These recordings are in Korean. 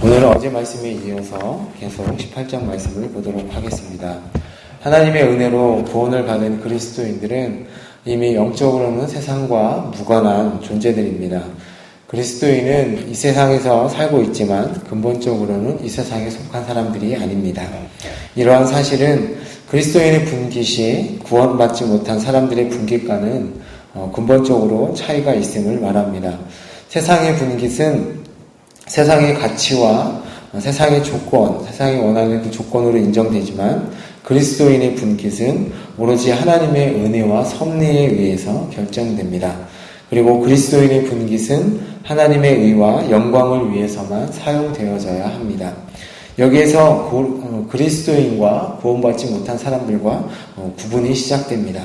오늘은 어제 말씀에 이어서 계속 18장 말씀을 보도록 하겠습니다. 하나님의 은혜로 구원을 받은 그리스도인들은 이미 영적으로는 세상과 무관한 존재들입니다. 그리스도인은 이 세상에서 살고 있지만 근본적으로는 이 세상에 속한 사람들이 아닙니다. 이러한 사실은 그리스도인의 분깃이 구원받지 못한 사람들의 분깃과는 근본적으로 차이가 있음을 말합니다. 세상의 분깃은 세상의 가치와 세상의 조건, 세상이 원하는 그 조건으로 인정되지만 그리스도인의 분깃은 오로지 하나님의 은혜와 섭리에 의해서 결정됩니다. 그리고 그리스도인의 분깃은 하나님의 의와 영광을 위해서만 사용되어져야 합니다. 여기에서 그리스도인과 구원받지 못한 사람들과 구분이 시작됩니다.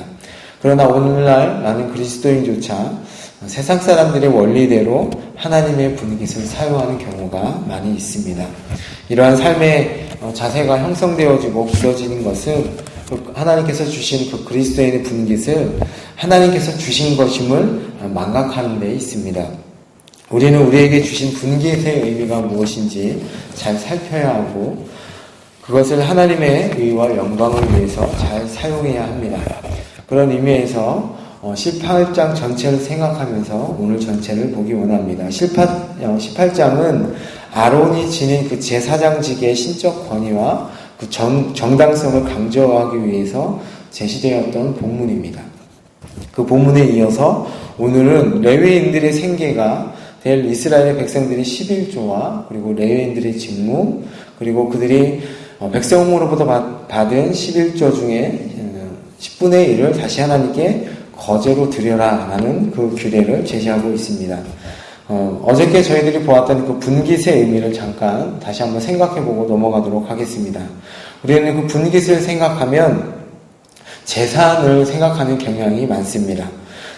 그러나 오늘날 많은 그리스도인조차 세상 사람들의 원리대로 하나님의 분깃을 사용하는 경우가 많이 있습니다. 이러한 삶의 자세가 형성되어지고 굳어지는 것은 하나님께서 주신 그 그리스도인의 분깃을 하나님께서 주신 것임을 망각하는 데 있습니다. 우리는 우리에게 주신 분깃의 의미가 무엇인지 잘 살펴야 하고 그것을 하나님의 의와 영광을 위해서 잘 사용해야 합니다. 그런 의미에서 18장 전체를 생각하면서 오늘 전체를 보기 원합니다. 18장은 아론이 지닌 그 제사장직의 신적 권위와 그 정당성을 강조하기 위해서 제시되었던 본문입니다. 그 본문에 이어서 오늘은 레위인들의 생계가 될 이스라엘의 백성들의 11조와 그리고 레위인들의 직무 그리고 그들이 백성으로부터 받은 11조 중에 10분의 1을 다시 하나님께 거제로 드려라 라는 그 규례를 제시하고 있습니다. 어저께 저희들이 보았던 그 분깃의 의미를 잠깐 다시 한번 생각해보고 넘어가도록 하겠습니다. 우리는 그 분깃을 생각하면 재산을 생각하는 경향이 많습니다.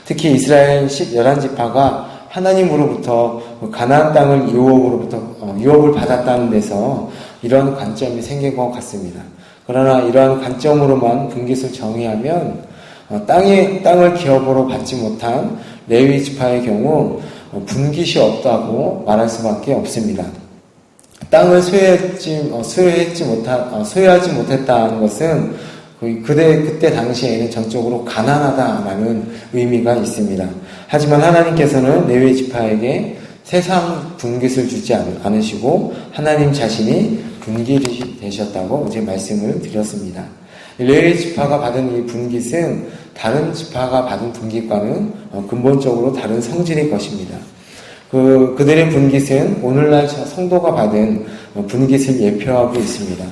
특히 이스라엘 11지파가 하나님으로부터 가나안 땅을 유업을 받았다는 데서 이런 관점이 생긴 것 같습니다. 그러나 이러한 관점으로만 분깃을 정의하면 땅을 기업으로 받지 못한 레위 지파의 경우 분깃이 없다고 말할 수밖에 없습니다. 땅을 소유하지 못했다는 것은 그때 당시에는 전적으로 가난하다라는 의미가 있습니다. 하지만 하나님께서는 레위 지파에게 세상 분깃을 주지 않으시고 하나님 자신이 분깃이 되셨다고 어제 말씀을 드렸습니다. 레위 지파가 받은 이 분깃은 다른 지파가 받은 분깃과는 근본적으로 다른 성질의 것입니다. 그들의 분깃은 오늘날 성도가 받은 분깃을 예표하고 있습니다.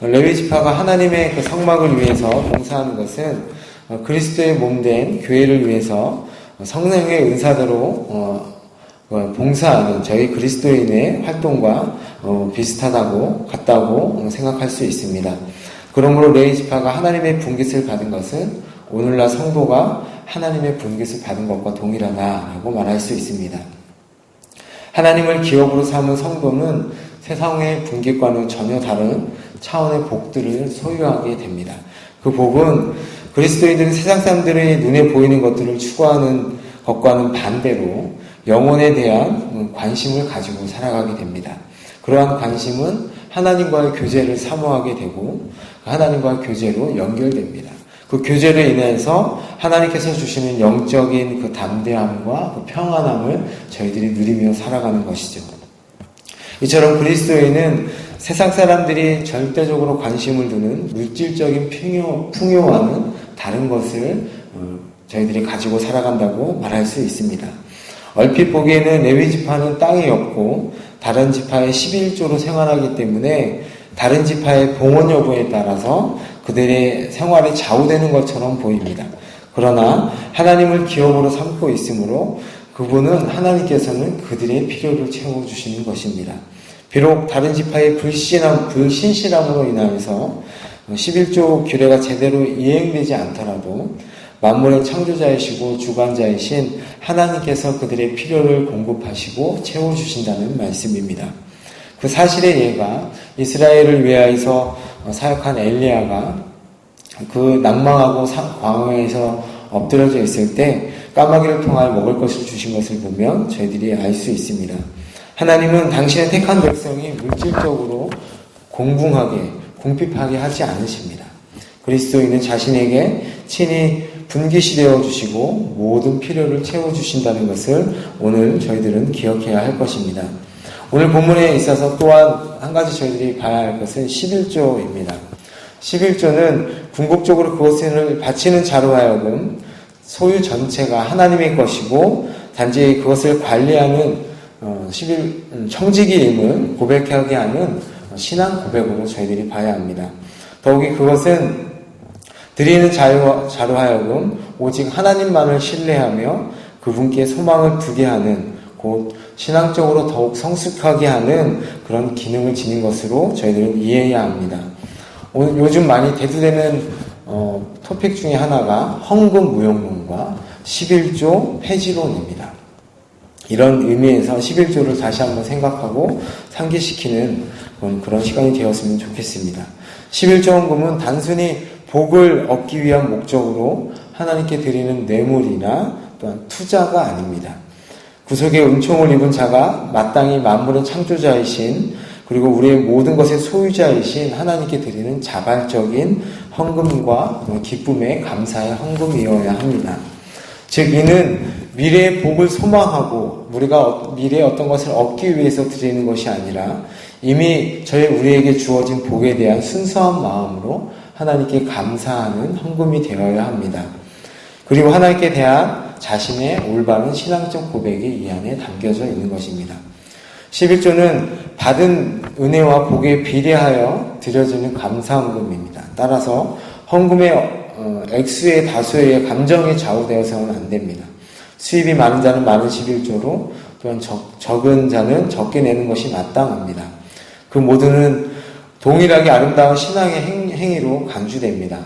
레위 지파가 하나님의 그 성막을 위해서 봉사하는 것은 그리스도의 몸된 교회를 위해서 성령의 은사대로 봉사하는 저희 그리스도인의 활동과 같다고 생각할 수 있습니다. 그러므로 레위 지파가 하나님의 분깃을 받은 것은 오늘날 성도가 하나님의 분깃을 받은 것과 동일하다라고 말할 수 있습니다. 하나님을 기업으로 삼은 성도는 세상의 분깃과는 전혀 다른 차원의 복들을 소유하게 됩니다. 그 복은 그리스도인들은 세상 사람들의 눈에 보이는 것들을 추구하는 것과는 반대로 영혼에 대한 관심을 가지고 살아가게 됩니다. 그러한 관심은 하나님과의 교제를 사모하게 되고 하나님과의 교제로 연결됩니다. 그 교제로 인해서 하나님께서 주시는 영적인 그 담대함과 그 평안함을 저희들이 누리며 살아가는 것이죠. 이처럼 그리스도인은 세상 사람들이 절대적으로 관심을 두는 물질적인 풍요와는 다른 것을 저희들이 가지고 살아간다고 말할 수 있습니다. 얼핏 보기에는 레위 지파는 땅이 없고 다른 지파의 11조로 생활하기 때문에 다른 지파의 봉헌 여부에 따라서 그들의 생활이 좌우되는 것처럼 보입니다. 그러나 하나님을 기업으로 삼고 있으므로 그분은 하나님께서는 그들의 필요를 채워주시는 것입니다. 비록 다른 지파의 불신실함으로 인하여서 11조 규례가 제대로 이행되지 않더라도 만물의 창조자이시고 주관자이신 하나님께서 그들의 필요를 공급하시고 채워주신다는 말씀입니다. 그 사실의 예가 이스라엘을 위하여서 사역한 엘리야가 그 낭망하고 광야에서 엎드려져 있을 때 까마귀를 통하여 먹을 것을 주신 것을 보면 저희들이 알 수 있습니다. 하나님은 당신의 택한 백성이 물질적으로 궁핍하게 하지 않으십니다. 그리스도인은 자신에게 친히 분깃이 되어주시고 모든 필요를 채워주신다는 것을 오늘 저희들은 기억해야 할 것입니다. 오늘 본문에 있어서 또한 한 가지 저희들이 봐야 할 것은 11조입니다. 11조는 궁극적으로 그것을 바치는 자로 하여금 소유 전체가 하나님의 것이고 단지 그것을 관리하는 청지기임을 고백하게 하는 신앙 고백으로 저희들이 봐야 합니다. 더욱이 그것은 드리는 자로 하여금 오직 하나님만을 신뢰하며 그분께 소망을 두게 하는, 곧 신앙적으로 더욱 성숙하게 하는 그런 기능을 지닌 것으로 저희들은 이해해야 합니다. 오늘 요즘 많이 대두되는 토픽 중에 하나가 헌금 무용론과 11조 폐지론입니다. 이런 의미에서 11조를 다시 한번 생각하고 상기시키는 그런 시간이 되었으면 좋겠습니다. 11조 헌금은 단순히 복을 얻기 위한 목적으로 하나님께 드리는 뇌물이나 또한 투자가 아닙니다. 구속의 은총을 입은 자가 마땅히 만물의 창조자이신, 그리고 우리의 모든 것의 소유자이신 하나님께 드리는 자발적인 헌금과 기쁨의 감사의 헌금이어야 합니다. 즉 이는 미래의 복을 소망하고 우리가 미래의 어떤 것을 얻기 위해서 드리는 것이 아니라 이미 우리에게 주어진 복에 대한 순수한 마음으로 하나님께 감사하는 헌금이 되어야 합니다. 그리고 하나님께 대한 자신의 올바른 신앙적 고백이 이 안에 담겨져 있는 것입니다. 11조는 받은 은혜와 복에 비례하여 드려지는 감사헌금입니다. 따라서 헌금의 액수의 다수의 감정이 좌우되어서는 안 됩니다. 수입이 많은 자는 많은 11조로, 또한 적은 자는 적게 내는 것이 마땅합니다. 그 모두는 동일하게 아름다운 신앙의 행위로 간주됩니다.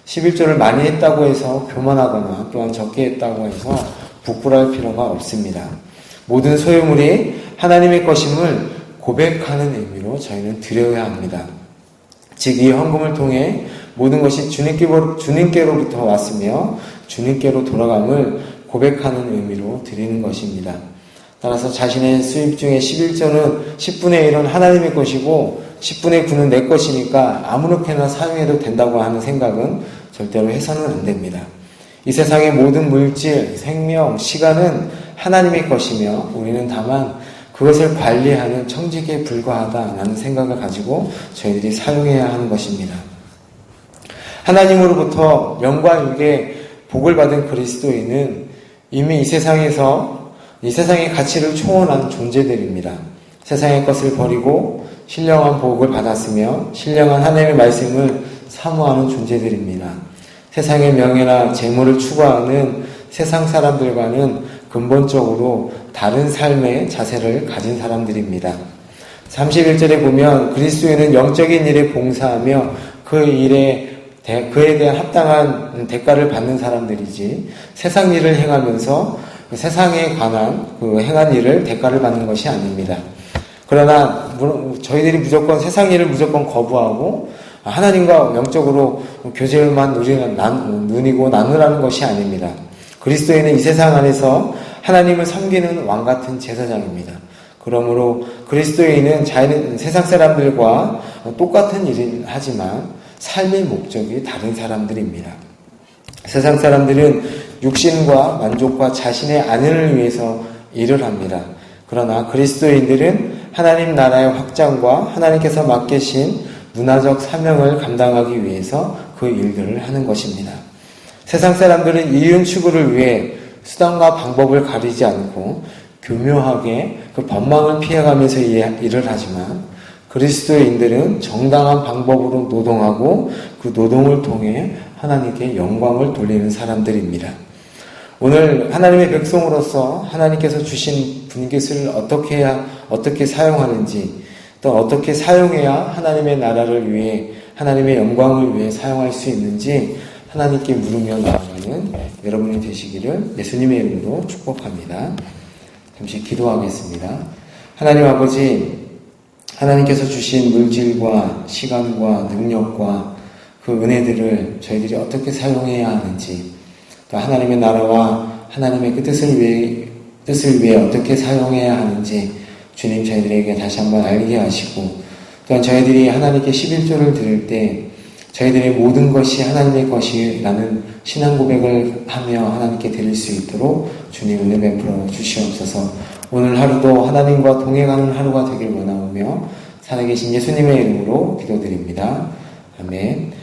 11조를 많이 했다고 해서 교만하거나 또한 적게 했다고 해서 부끄러울 필요가 없습니다. 모든 소유물이 하나님의 것임을 고백하는 의미로 저희는 드려야 합니다. 즉 이 헌금을 통해 모든 것이 주님께로부터 왔으며 주님께로 돌아감을 고백하는 의미로 드리는 것입니다. 따라서 자신의 수입 중에 11조는 10분의 1은 하나님의 것이고 10분의 9는 내 것이니까 아무렇게나 사용해도 된다고 하는 생각은 절대로 해서는 안 됩니다. 이 세상의 모든 물질, 생명, 시간은 하나님의 것이며 우리는 다만 그것을 관리하는 청지기에 불과하다라는 생각을 가지고 저희들이 사용해야 하는 것입니다. 하나님으로부터 명과 육에 복을 받은 그리스도인은 이미 이 세상의 가치를 초월한 존재들입니다. 세상의 것을 버리고 신령한 복을 받았으며 신령한 하나님의 말씀을 사모하는 존재들입니다. 세상의 명예나 재물을 추구하는 세상 사람들과는 근본적으로 다른 삶의 자세를 가진 사람들입니다. 31절에 보면 그리스도인은 영적인 일에 봉사하며 그에 대한 합당한 대가를 받는 사람들이지 세상 일을 행하면서 세상에 관한 행한 일을 대가를 받는 것이 아닙니다. 그러나 저희들이 세상 일을 무조건 거부하고 하나님과 영적으로 교제만 누리고 나누라는 것이 아닙니다. 그리스도인은 이 세상 안에서 하나님을 섬기는 왕같은 제사장입니다. 그러므로 그리스도인은 세상 사람들과 똑같은 일을 하지만 삶의 목적이 다른 사람들입니다. 세상 사람들은 육신과 만족과 자신의 안위를 위해서 일을 합니다. 그러나 그리스도인들은 하나님 나라의 확장과 하나님께서 맡기신 문화적 사명을 감당하기 위해서 그 일들을 하는 것입니다. 세상 사람들은 이윤 추구를 위해 수단과 방법을 가리지 않고 교묘하게 그 법망을 피해가면서 일을 하지만 그리스도인들은 정당한 방법으로 노동하고 그 노동을 통해 하나님께 영광을 돌리는 사람들입니다. 오늘 하나님의 백성으로서 하나님께서 주신 분깃을 어떻게 사용하는지, 또 어떻게 사용해야 하나님의 나라를 위해, 하나님의 영광을 위해 사용할 수 있는지 하나님께 물으며 나아가는 여러분이 되시기를 예수님의 이름으로 축복합니다. 잠시 기도하겠습니다. 하나님 아버지, 하나님께서 주신 물질과 시간과 능력과 그 은혜들을 저희들이 어떻게 사용해야 하는지, 또 하나님의 나라와 하나님의 그 뜻을 위해 어떻게 사용해야 하는지 주님 저희들에게 다시 한번 알게 하시고, 또한 저희들이 하나님께 11조를 드릴 때 저희들의 모든 것이 하나님의 것이라는 신앙 고백을 하며 하나님께 드릴 수 있도록 주님 은혜 베풀어 주시옵소서. 오늘 하루도 하나님과 동행하는 하루가 되길 원하오며 살아계신 예수님의 이름으로 기도드립니다. 아멘.